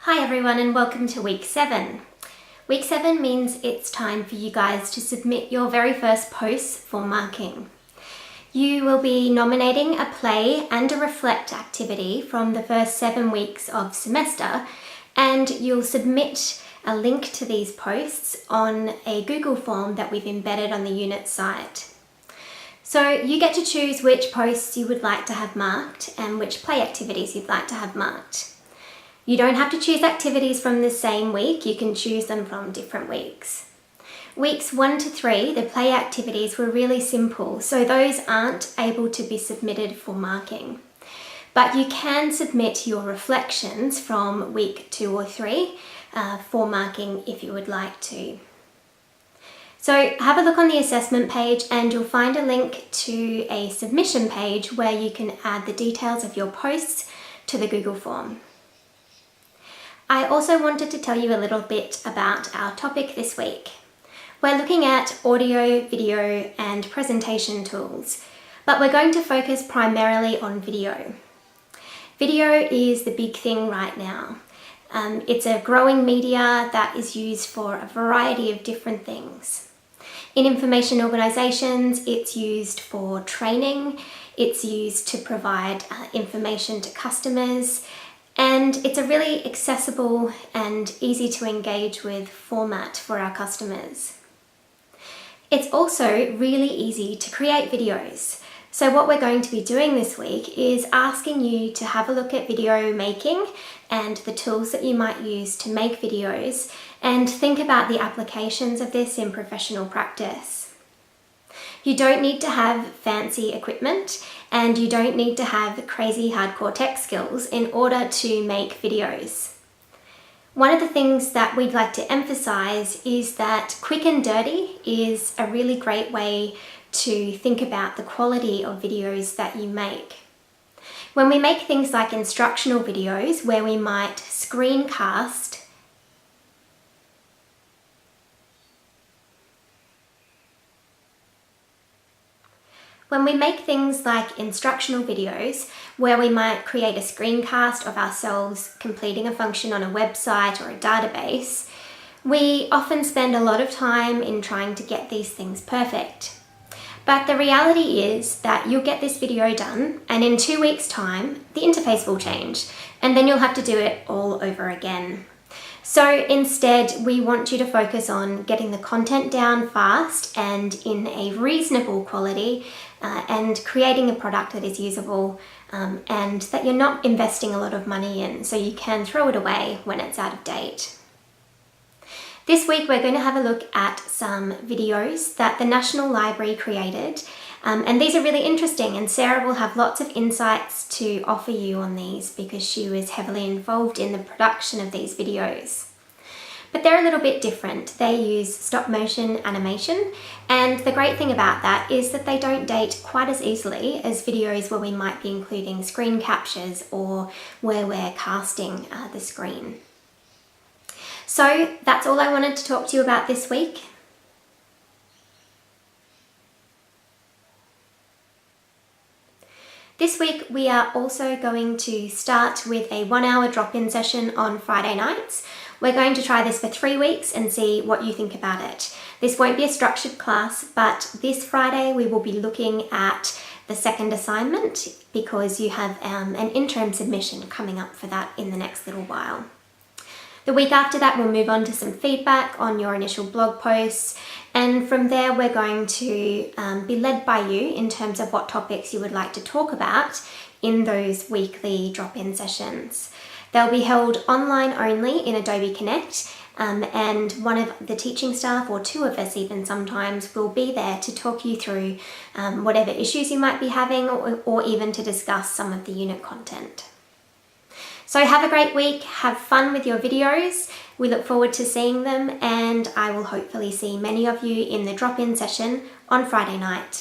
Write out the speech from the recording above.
Hi everyone and welcome to week 7. Week 7 means it's time for you guys to submit your very first posts for marking. You will be nominating a play and a reflect activity from the first 7 weeks of semester, and you'll submit a link to these posts on a Google form that we've embedded on the unit site. So you get to choose which posts you would like to have marked and which play activities you'd like to have marked. You don't have to choose activities from the same week, you can choose them from different weeks. Weeks 1 to 3, the play activities were really simple, so those aren't able to be submitted for marking. But you can submit your reflections from week 2 or 3 for marking if you would like to. So have a look on the assessment page and you'll find a link to a submission page where you can add the details of your posts to the Google form. I also wanted to tell you a little bit about our topic this week. We're looking at audio, video and presentation tools, but we're going to focus primarily on video. Video is the big thing right now. It's a growing media that is used for a variety of different things. In information organisations, it's used for training, it's used to provide information to customers, and it's a really accessible and easy to engage with format for our customers. It's also really easy to create videos. So what we're going to be doing this week is asking you to have a look at video making and the tools that you might use to make videos and think about the applications of this in professional practice. You don't need to have fancy equipment and you don't need to have crazy hardcore tech skills in order to make videos. One of the things that we'd like to emphasize is that quick and dirty is a really great way to think about the quality of videos that you make. When we make things like instructional videos where we might screencast create a screencast of ourselves completing a function on a website or a database, we often spend a lot of time in trying to get these things perfect. But the reality is that you'll get this video done and in 2 weeks' time, the interface will change and then you'll have to do it all over again. So instead, we want you to focus on getting the content down fast and in a reasonable quality and creating a product that is usable and that you're not investing a lot of money in, so you can throw it away when it's out of date. This week, we're going to have a look at some videos that the National Library created. And these are really interesting, and Sarah will have lots of insights to offer you on these because she was heavily involved in the production of these videos. But they're a little bit different. They use stop motion animation, and the great thing about that is that they don't date quite as easily as videos where we might be including screen captures or where we're casting the screen. So that's all I wanted to talk to you about this week. This week we are also going to start with a 1-hour drop-in session on Friday nights. We're going to try this for 3 weeks and see what you think about it. This won't be a structured class, but this Friday we will be looking at the second assignment because you have an interim submission coming up for that in the next little while. The week after that, we'll move on to some feedback on your initial blog posts, and from there we're going to be led by you in terms of what topics you would like to talk about in those weekly drop-in sessions. They'll be held online only in Adobe Connect, and one of the teaching staff, or 2 of us even sometimes, will be there to talk you through whatever issues you might be having or even to discuss some of the unit content. So have a great week, have fun with your videos, we look forward to seeing them, and I will hopefully see many of you in the drop-in session on Friday night.